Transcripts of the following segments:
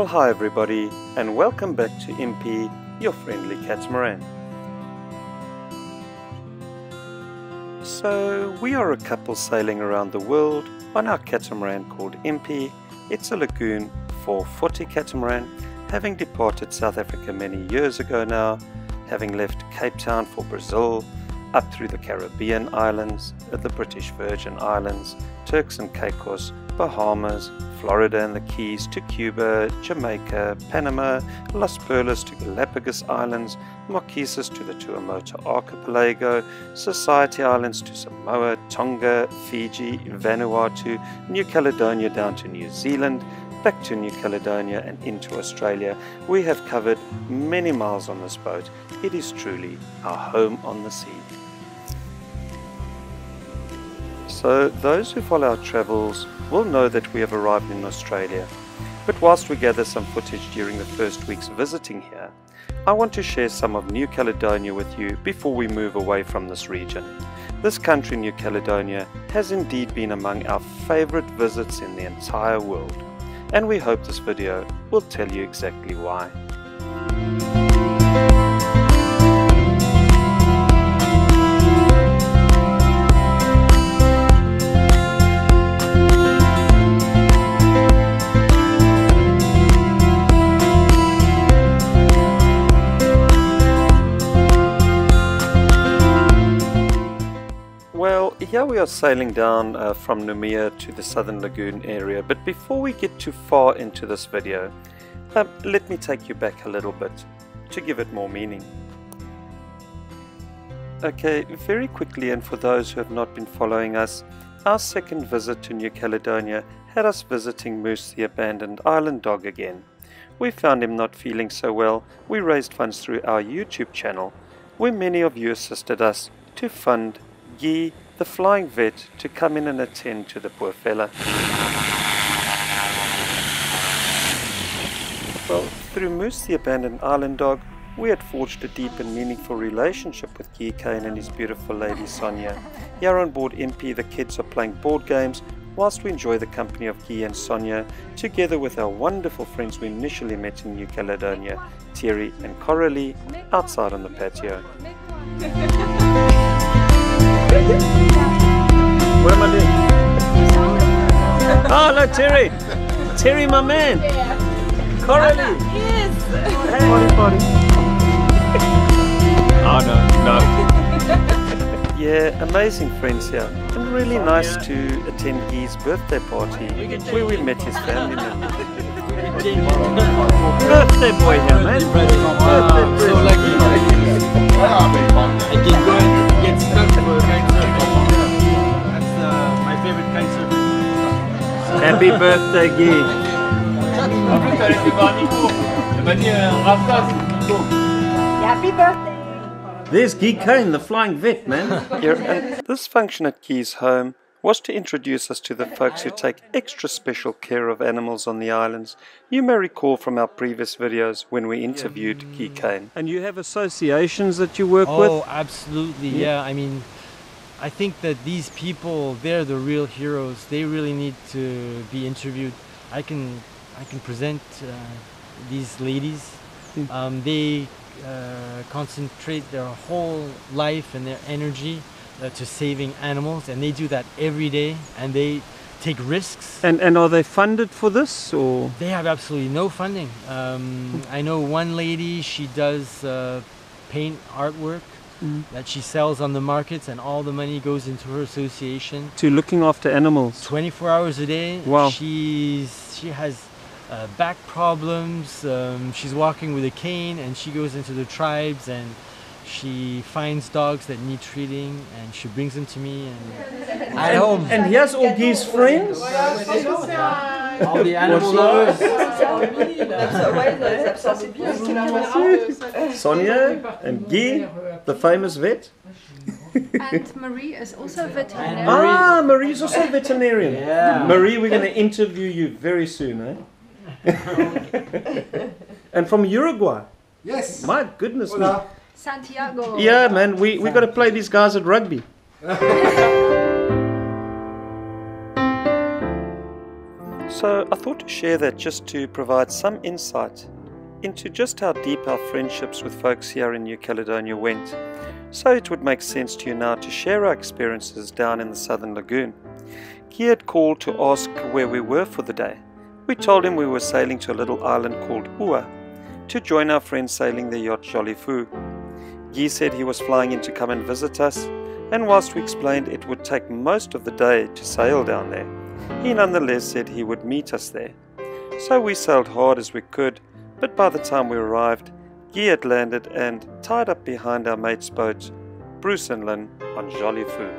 hi everybody, and welcome back to Impi, your friendly catamaran. So, we are a couple sailing around the world on our catamaran called Impi. It's a lagoon 440 catamaran, having departed South Africa many years ago now, having left Cape Town for Brazil, up through the Caribbean islands, the British Virgin Islands, Turks and Caicos, Bahamas, Florida and the Keys to Cuba, Jamaica, Panama, Las Perlas to Galapagos Islands, Marquesas to the Tuamotu Archipelago, Society Islands to Samoa, Tonga, Fiji, Vanuatu, New Caledonia down to New Zealand, back to New Caledonia and into Australia. We have covered many miles on this boat. It is truly our home on the sea. So those who follow our travels will know that we have arrived in Australia. But whilst we gather some footage during the first weeks visiting here, I want to share some of New Caledonia with you before we move away from this region. This country, New Caledonia, has indeed been among our favourite visits in the entire world. And we hope this video will tell you exactly why. Well, here we are sailing down from Noumea to the Southern Lagoon area, but before we get too far into this video, let me take you back a little bit to give it more meaning. Okay, very quickly, and for those who have not been following us, our second visit to New Caledonia had us visiting Moose, the abandoned island dog again. We found him not feeling so well. We raised funds through our YouTube channel, where many of you assisted us to fund Guy, the flying vet, to come in and attend to the poor fella. Well, through Moose, the abandoned island dog, we had forged a deep and meaningful relationship with Guy Kane and his beautiful lady Sonia. Here on board Impi, the kids are playing board games whilst we enjoy the company of Guy and Sonia, together with our wonderful friends we initially met in New Caledonia, Thierry and Coralie, outside on the patio. What am I doing? Oh, hello Terry! Terry, my man! Coralie! Yes! Hey, party. Oh no. Yeah, amazing friends here. And really nice to attend Guy's birthday party, where we met his family members. Birthday boy here, man! Birthday boy! So lucky! I can go and get stuck for a kitesurf. That's my favorite kitesurf. Happy birthday, Guy! Happy birthday! There's Guy Kane, the flying vet, man. And this function at Guy's home was to introduce us to the folks who take extra special care of animals on the islands. You may recall from our previous videos when we interviewed Guy Kane. And you have associations that you work with? Oh, absolutely, yeah. I mean, I think that these people, they're the real heroes. They really need to be interviewed. I can present these ladies. They concentrate their whole life and their energy to saving animals, and they do that every day, and they take risks. And are they funded for this, or? They have absolutely no funding. I know one lady, she does paint artwork that she sells on the markets, and all the money goes into her association. To looking after animals? 24 hours a day. Wow. She has back problems. She's walking with a cane, and she goes into the tribes and she finds dogs that need treating, and she brings them to me and at home. And here's all Guy's friends. All the animal lovers. Sonia and Guy, the famous vet. And Marie is also a veterinarian. Ah, Marie's also a veterinarian. Yeah. Marie, we're going to interview you very soon, eh? And from Uruguay. Yes. My goodness me. Santiago. Yeah, man, we got to play these guys at rugby. So I thought to share that just to provide some insight into just how deep our friendships with folks here in New Caledonia went. So it would make sense to you now to share our experiences down in the Southern Lagoon. Guy had called to ask where we were for the day. We told him we were sailing to a little island called KOUARE to join our friends sailing their yacht Jolly Foo. Guy said he was flying in to come and visit us, and whilst we explained it would take most of the day to sail down there, he nonetheless said he would meet us there. So we sailed hard as we could, but by the time we arrived, Guy had landed and tied up behind our mate's boat, Bruce and Lynn, on Jolly Foo.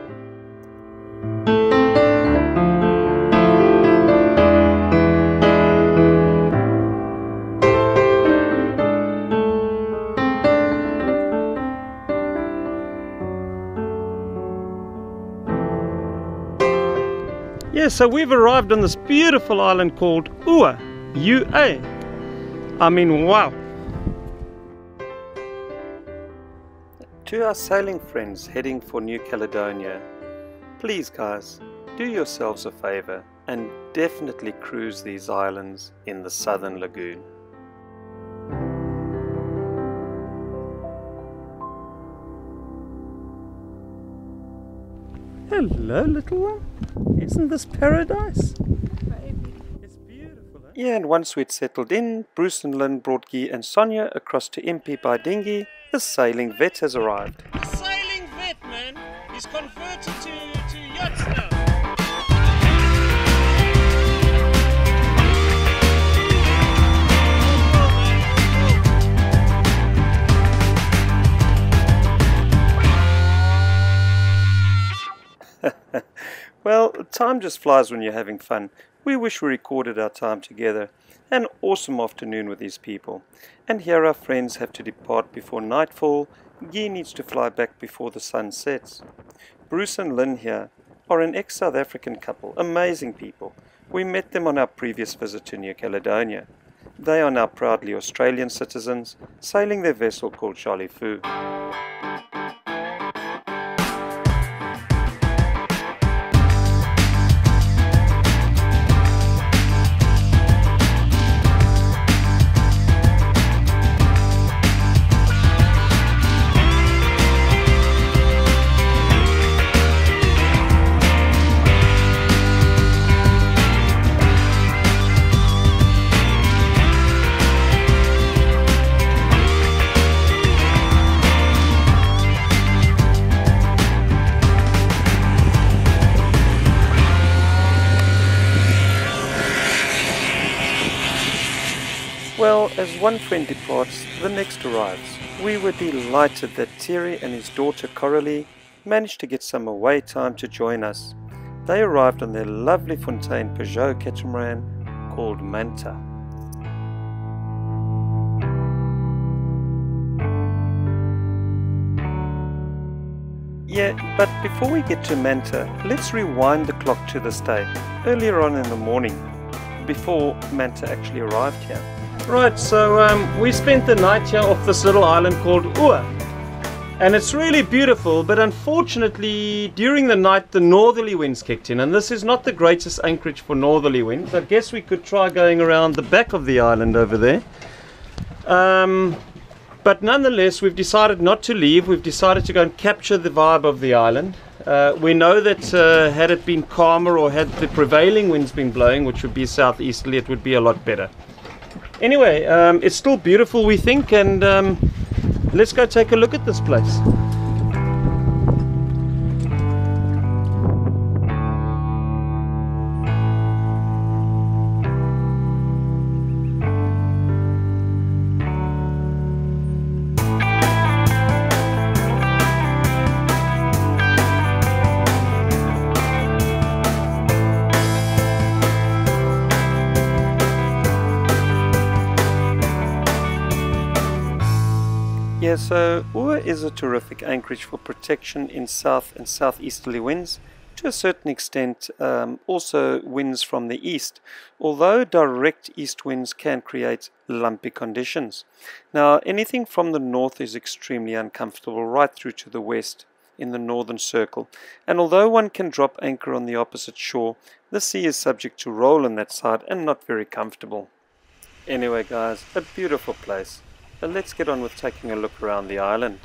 Yeah, so we've arrived on this beautiful island called KOUARE, UA. I mean, wow. To our sailing friends heading for New Caledonia, please guys, do yourselves a favor and definitely cruise these islands in the Southern Lagoon. Hello, little one. Isn't this paradise? It's beautiful, eh? Yeah, and once we'd settled in, Bruce and Lynn brought Guy and Sonia across to Impi by dinghy. The sailing vet has arrived. The sailing vet, man, is converted to yachts now. Well, time just flies when you're having fun. We wish we recorded our time together. An awesome afternoon with these people. And here our friends have to depart before nightfall. Guy needs to fly back before the sun sets. Bruce and Lynn here are an ex-South African couple, amazing people. We met them on our previous visit to New Caledonia. They are now proudly Australian citizens, sailing their vessel called Jolly Foo. Well, as one friend departs, the next arrives. We were delighted that Thierry and his daughter Coralie managed to get some away time to join us. They arrived on their lovely Fontaine Peugeot catamaran called Manta. Yeah, but before we get to Manta, let's rewind the clock to this day, earlier on in the morning, before Manta actually arrived here. Right, so we spent the night here off this little island called KOUARE. And it's really beautiful, but unfortunately during the night the northerly winds kicked in, and this is not the greatest anchorage for northerly winds. I guess we could try going around the back of the island over there. But nonetheless, we've decided not to leave. We've decided to go and capture the vibe of the island. We know that had it been calmer, or had the prevailing winds been blowing, which would be southeasterly, it would be a lot better. Anyway, it's still beautiful, we think, and let's go take a look at this place. Yeah, so KOUARE is a terrific anchorage for protection in south and southeasterly winds. To a certain extent, also winds from the east, although direct east winds can create lumpy conditions. Now, anything from the north is extremely uncomfortable right through to the west. in the northern circle, and although one can drop anchor on the opposite shore, the sea is subject to roll on that side and not very comfortable. Anyway guys, a beautiful place. Let's get on with taking a look around the island.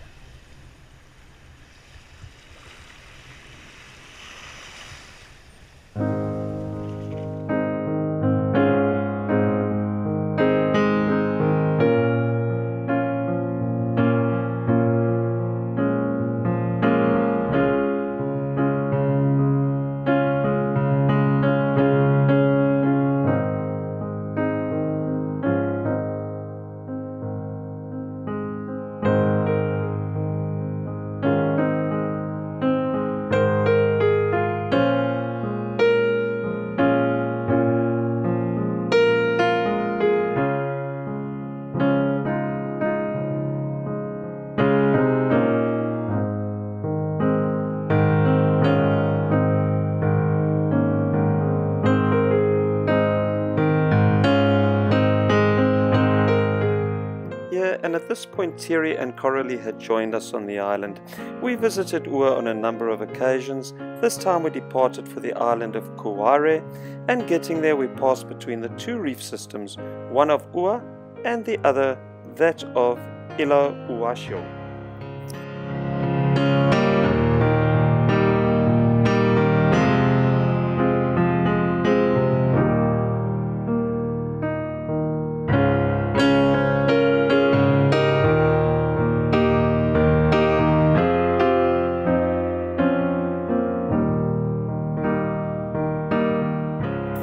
And at this point Thierry and Coralie had joined us on the island. We visited KOUARE on a number of occasions. This time we departed for the island of KOUARE, and getting there we passed between the two reef systems, one of KOUARE and the other that of Uasho.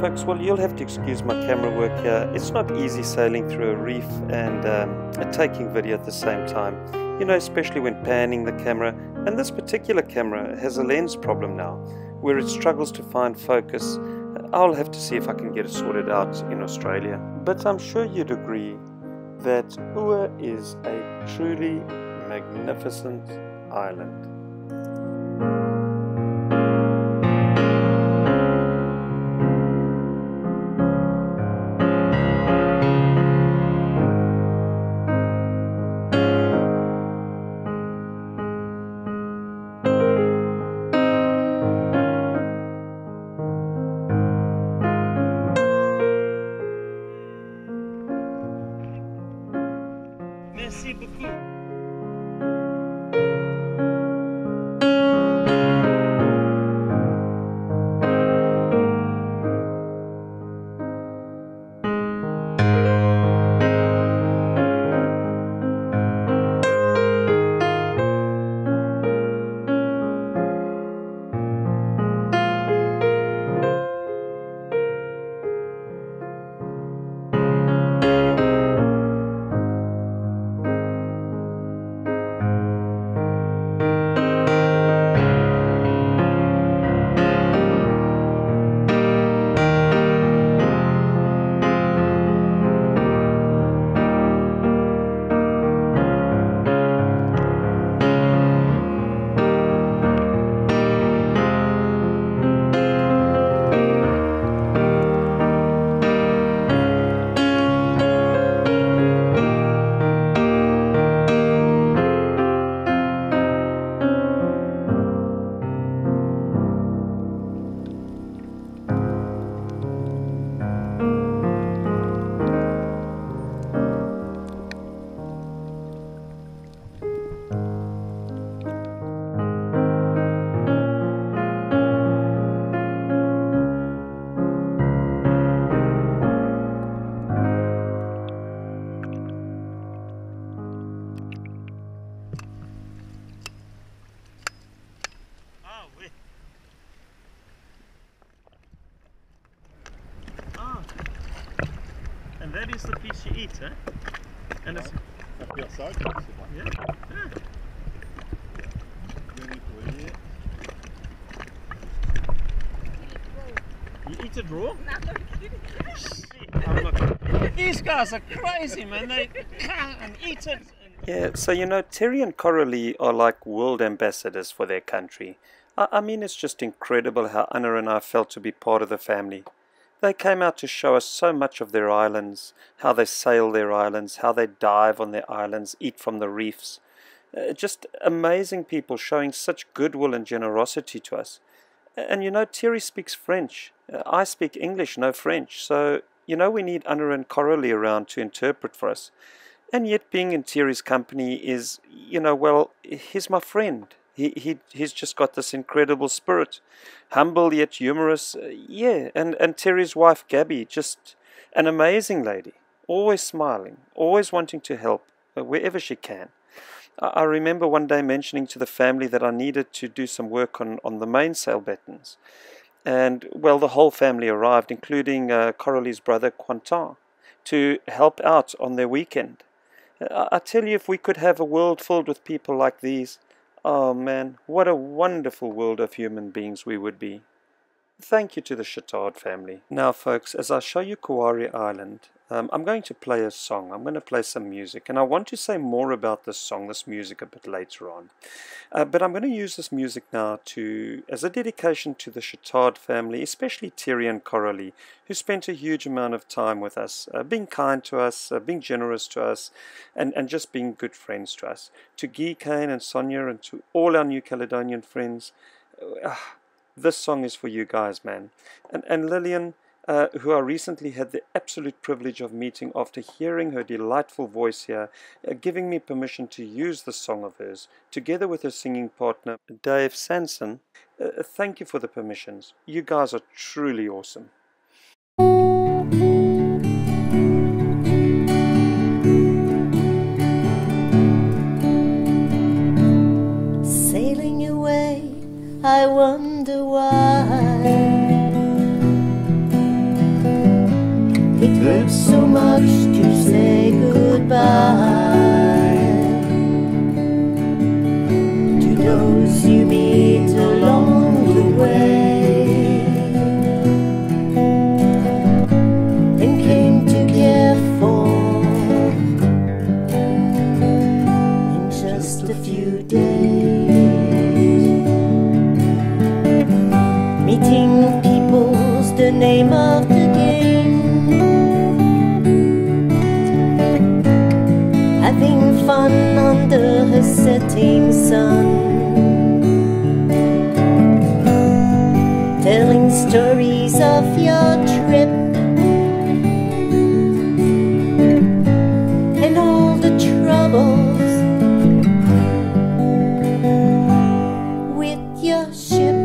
Folks, well, you'll have to excuse my camera work here. It's not easy sailing through a reef and taking video at the same time, you know, especially when panning the camera. And this particular camera has a lens problem now, where it struggles to find focus. I'll have to see if I can get it sorted out in Australia. But I'm sure you'd agree that KOUARE is a truly magnificent island. Merci beaucoup. And that is the fish you eat, huh? And it's... Yeah. You eat it raw? These guys are crazy, man. They and eat it. Yeah, so you know, Thierry and Coralie are like world ambassadors for their country. I mean, it's just incredible how Anna and I felt to be part of the family. They came out to show us so much of their islands, how they sail their islands, how they dive on their islands, eat from the reefs. Just amazing people showing such goodwill and generosity to us. And you know, Thierry speaks French. I speak English, no French. So, you know, we need Thierry and Coralie around to interpret for us. And yet being in Thierry's company is, you know, well, he's my friend. He's just got this incredible spirit. Humble yet humorous. Yeah, and Thierry's wife, Gabby, just an amazing lady. Always smiling, always wanting to help wherever she can. I remember one day mentioning to the family that I needed to do some work on the mainsail battens. And, well, the whole family arrived, including Coralie's brother, Quentin, to help out on their weekend. I tell you, if we could have a world filled with people like these, oh man, what a wonderful world of human beings we would be. Thank you to the Chittard family. Now folks, as I show you KOUARE Island, I'm going to play a song. I'm going to play some music, and I want to say more about this song, this music, a bit later on. But I'm going to use this music now as a dedication to the Chittard family, especially Thierry and Coralie, who spent a huge amount of time with us, being kind to us, being generous to us, and just being good friends to us. To Guy, Kane and Sonia, and to all our New Caledonian friends, this song is for you guys, man. And Liliane, who I recently had the absolute privilege of meeting after hearing her delightful voice here, giving me permission to use this song of hers, together with her singing partner, Dave Sanson. Thank you for the permissions. You guys are truly awesome. Sailing away, I wonder why it hurts so much to say goodbye to those you meet along the way and came to care for in just a few days. Meeting people's the name of the game. Having fun under a setting sun, telling stories of your trip and all the troubles with your ship.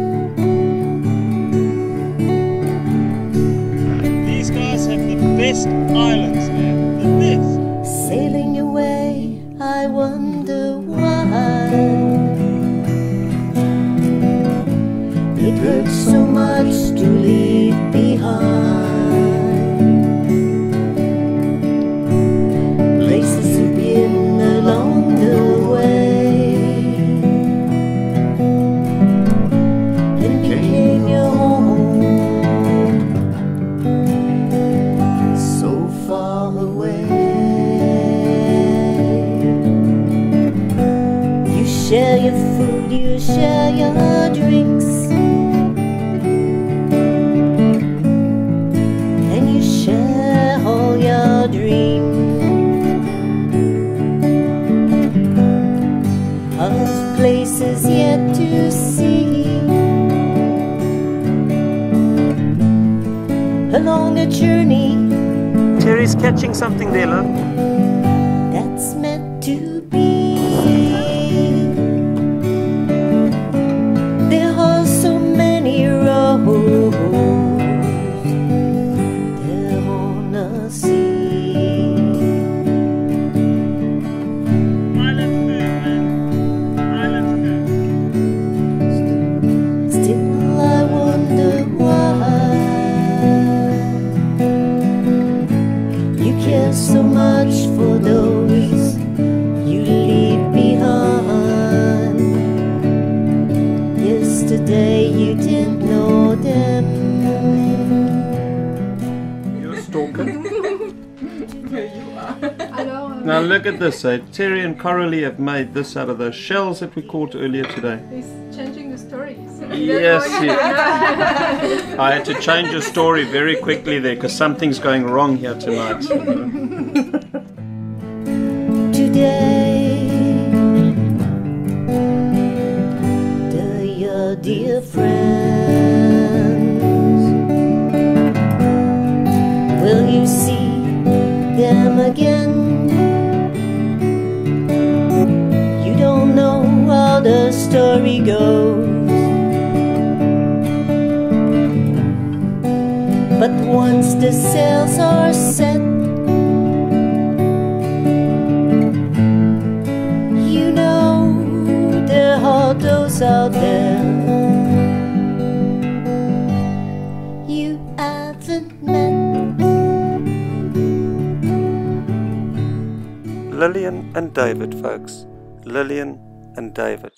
These guys have the best islands, man. The best. Sailing away, I wonder why it hurts so much to leave behind places you've been along the way and became your home so far away. Share your food, you share your drinks, and you share all your dreams of places yet to see along the journey. Thierry's catching something there, love. That's meant to be. There are so many roads there on the sea. Island food, man. Island food. Still I wonder why you care so much for those you leave behind. Yesterday you didn't know them. You're a stalker. Alors, Now look at this, Thierry and Coralie have made this out of those shells that we caught earlier today. he's changing the story. So Yes, I had to change the story very quickly there because something's going wrong here tonight. Today dear friends. Will you see them again? You don't know how the story goes, but once the sails are set, you know there are those out there you haven't met. Liliane and David, folks. Liliane and David.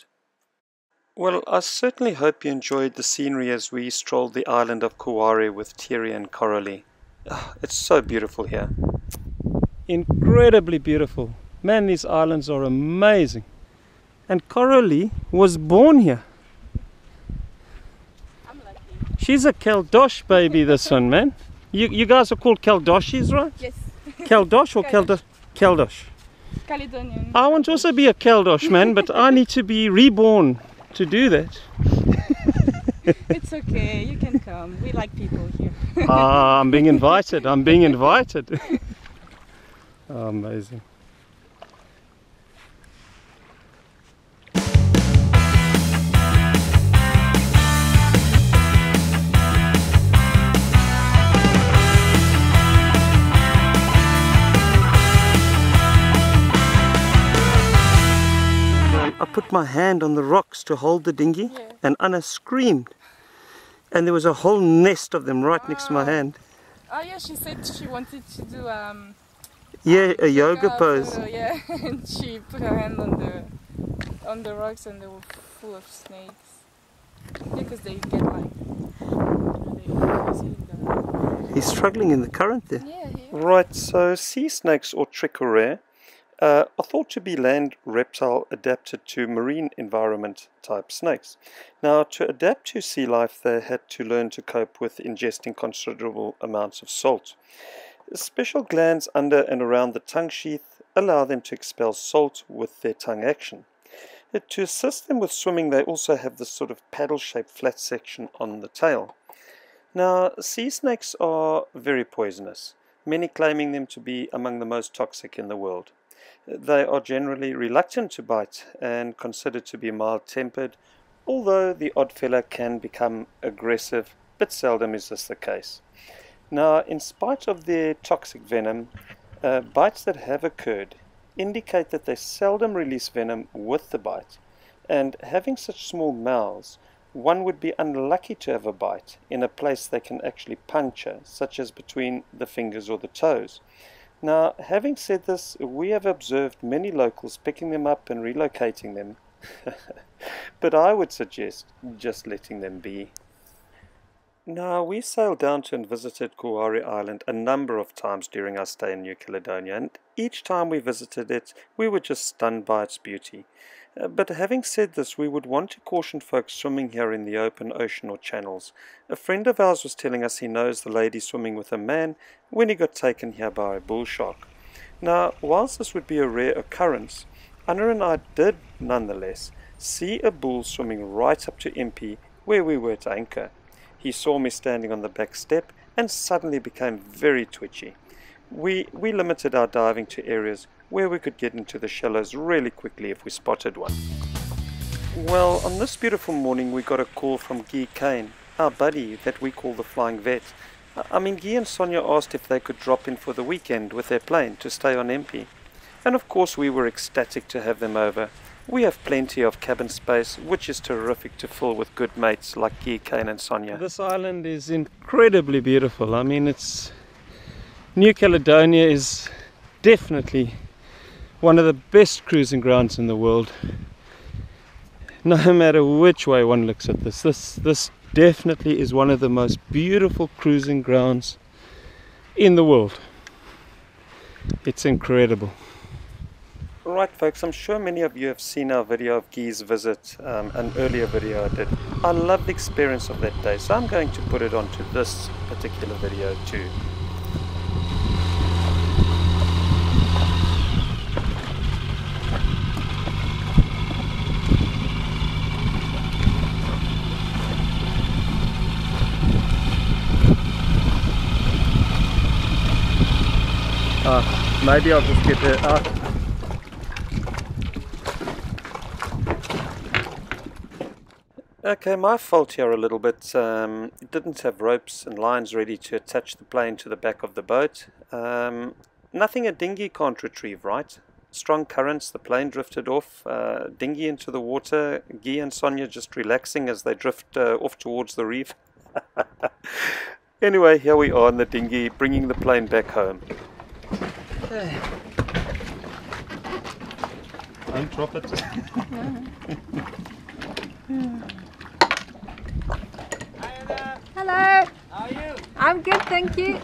Well, I certainly hope you enjoyed the scenery as we strolled the island of KOUARE with Thierry and Coralie. It's so beautiful here. Incredibly beautiful. Man, these islands are amazing. And Coralie was born here. I'm lucky. She's a Caldosh baby, this one, man. You guys are called Caldoshes, right? Yes. Caldosh or Caldosh? Caldosh. Caledonian. I want to also be a Caldosh, man, but I need to be reborn to do that. It's okay, you can come. We like people here. Ah, I'm being invited. I'm being invited. Oh, amazing. I put my hand on the rocks to hold the dinghy, and Anna screamed. And there was a whole nest of them right next to my hand. Oh yeah, she said she wanted to do Yeah, a yoga pose. yeah, and she put her hand on the rocks and they were full of snakes. Because they get like He's struggling in the current there. yeah. Right, so sea snakes or trichorae are thought to be land reptile adapted to marine environment type snakes. Now, to adapt to sea life, they had to learn to cope with ingesting considerable amounts of salt. Special glands under and around the tongue sheath allow them to expel salt with their tongue action. To assist them with swimming, they also have this sort of paddle-shaped flat section on the tail. Now, sea snakes are very poisonous, many claiming them to be among the most toxic in the world. They are generally reluctant to bite and considered to be mild-tempered, although the odd fella can become aggressive, but seldom is this the case. Now, in spite of their toxic venom, bites that have occurred indicate that they seldom release venom with the bite, and having such small mouths, one would be unlucky to have a bite in a place they can actually puncture, such as between the fingers or the toes. Now, having said this, we have observed many locals picking them up and relocating them, but I would suggest just letting them be. Now, we sailed down to and visited KOUARE Island a number of times during our stay in New Caledonia, and each time we visited it, we were just stunned by its beauty. But having said this, we would want to caution folks swimming here in the open ocean or channels. A friend of ours was telling us he knows the lady swimming with a man when he got taken here by a bull shark. Now, whilst this would be a rare occurrence, Anna and I did nonetheless see a bull swimming right up to Impi where we were at anchor. He saw me standing on the back step and suddenly became very twitchy. We limited our diving to areas where we could get into the shallows really quickly if we spotted one. Well, on this beautiful morning we got a call from Guy Kane, our buddy that we call the Flying Vet. I mean, Guy and Sonia asked if they could drop in for the weekend with their plane to stay on Impi. And of course we were ecstatic to have them over. We have plenty of cabin space, which is terrific to fill with good mates like Guy Kane and Sonia. This island is incredibly beautiful. I mean, New Caledonia is definitely one of the best cruising grounds in the world. No matter which way one looks at this definitely is one of the most beautiful cruising grounds in the world. It's incredible. Right folks, I'm sure many of you have seen our video of Guy's visit, an earlier video I did. I love the experience of that day, so I'm going to put it onto this particular video too. Maybe I'll just get her out. Okay, my fault here a little bit. Didn't have ropes and lines ready to attach the plane to the back of the boat. Nothing a dinghy can't retrieve, right? Strong currents, the plane drifted off, dinghy into the water, Guy and Sonia just relaxing as they drift off towards the reef. Anyway, here we are in the dinghy, bringing the plane back home. Undrop it. Hello. How are you? I'm good, thank you.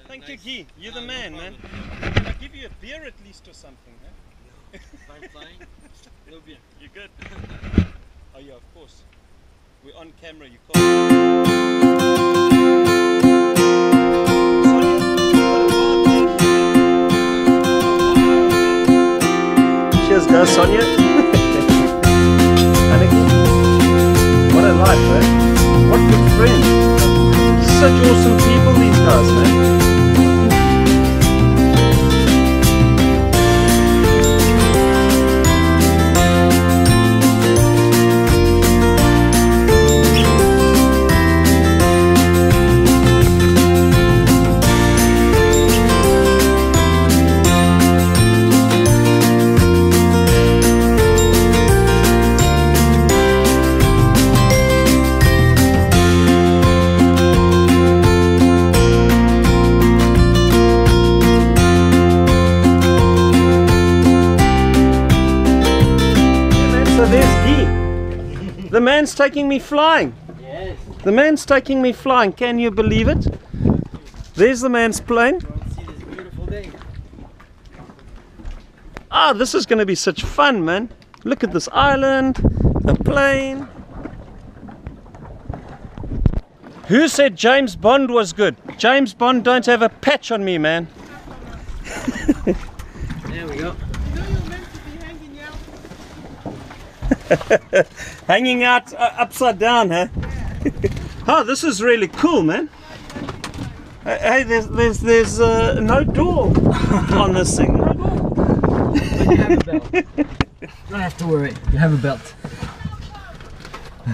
Thank you, Guy. You're the man, man. Can I give you a beer at least or something? Huh? I'm flying. No beer. You good? Oh yeah, of course. We're on camera. You can't. Cheers, guys, Sonia. Anneke. What a life, man. What good friends. Such awesome people, these guys, man. The man's taking me flying. Yes. The man's taking me flying. Can you believe it? There's the man's plane. Go and see this beautiful day. Ah, this is going to be such fun, man. Look at this island, a plane. Who said James Bond was good? James Bond don't have a patch on me, man. There we go. Hanging out upside down, huh? Oh, this is really cool, man. Hey, there's no door on this thing. No door. But you have a belt. Don't have to worry. You have a belt.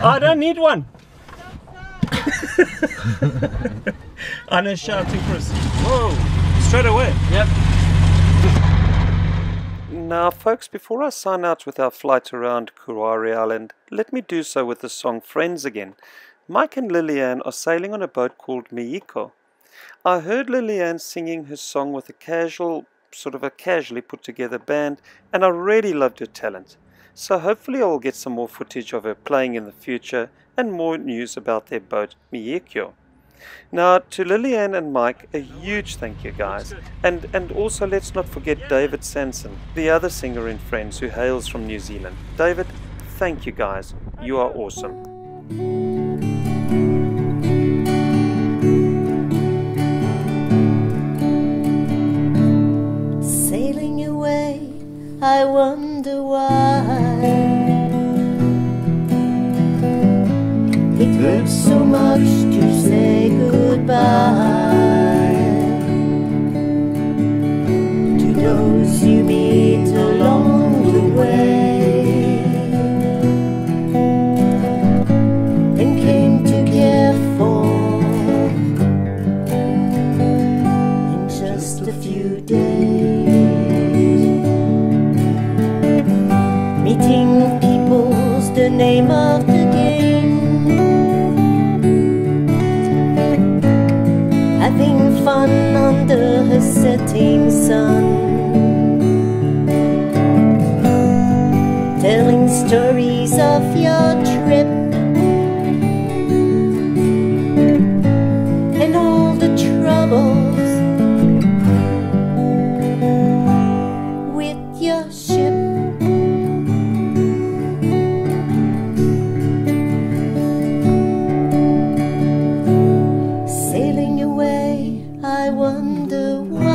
I don't need one. Anna's shouting for us. Whoa! Straight away. Yep. Now folks, before I sign out with our flight around KOUARE Island, let me do so with the song Friends again. Mike and Liliane are sailing on a boat called Miiko. I heard Liliane singing her song with a casually put together band, and I really loved her talent. So hopefully I will get some more footage of her playing in the future and more news about their boat Miiko. Now to Liliane and Mike, a huge thank you guys, and also let's not forget David Sanson, the other singer in Friends who hails from New Zealand. David, thank you guys, you are awesome. Sailing away, I wonder why. It hurts so much to say goodbye to those you meet along the way and came to care for in just a few days. Meeting people's the name of the game. Having fun under a setting sun, telling stories of your trip and all the troubles with your ship. Sailing away, I wonder why.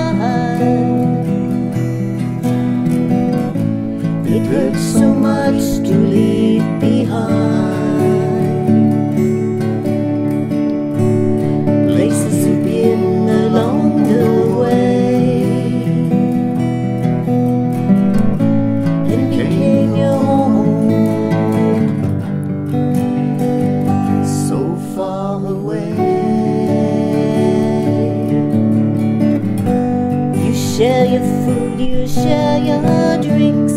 your food, you share your drinks,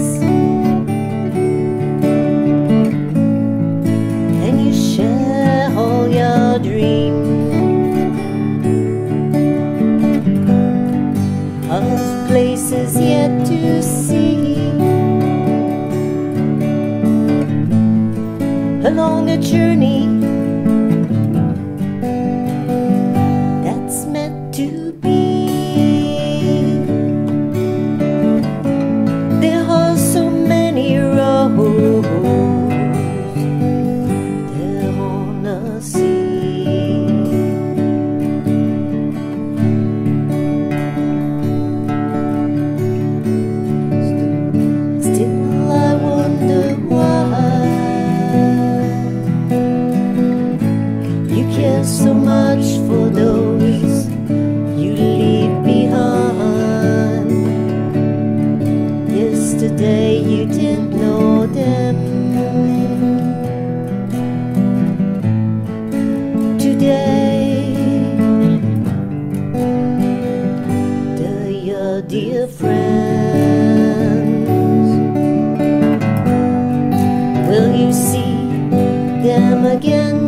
and you share all your dreams of places yet to see, along a journey that's meant to be. There are so many roads there on the sea. Still I wonder why you care so much for those you leave behind. Yesterday you didn't know them. Today they're your dear friends. Will you see them again?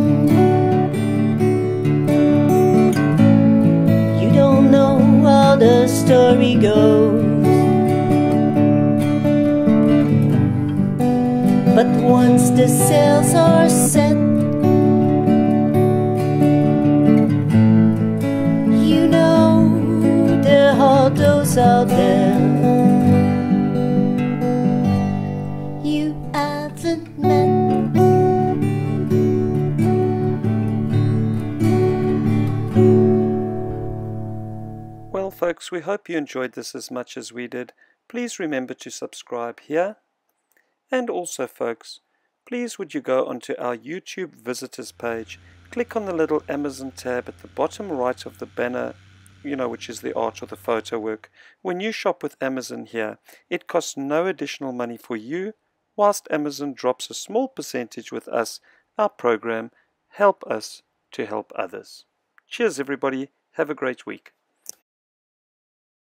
You don't know how the story goes, but once the sails are set, you know there are those out there you haven't met. Well folks, we hope you enjoyed this as much as we did. Please remember to subscribe here. And also folks, please would you go onto our YouTube visitors page, click on the little Amazon tab at the bottom right of the banner, you know, which is the art or the photo work. When you shop with Amazon here, it costs no additional money for you, whilst Amazon drops a small percentage with us, our program, Help Us to Help Others. Cheers everybody, have a great week.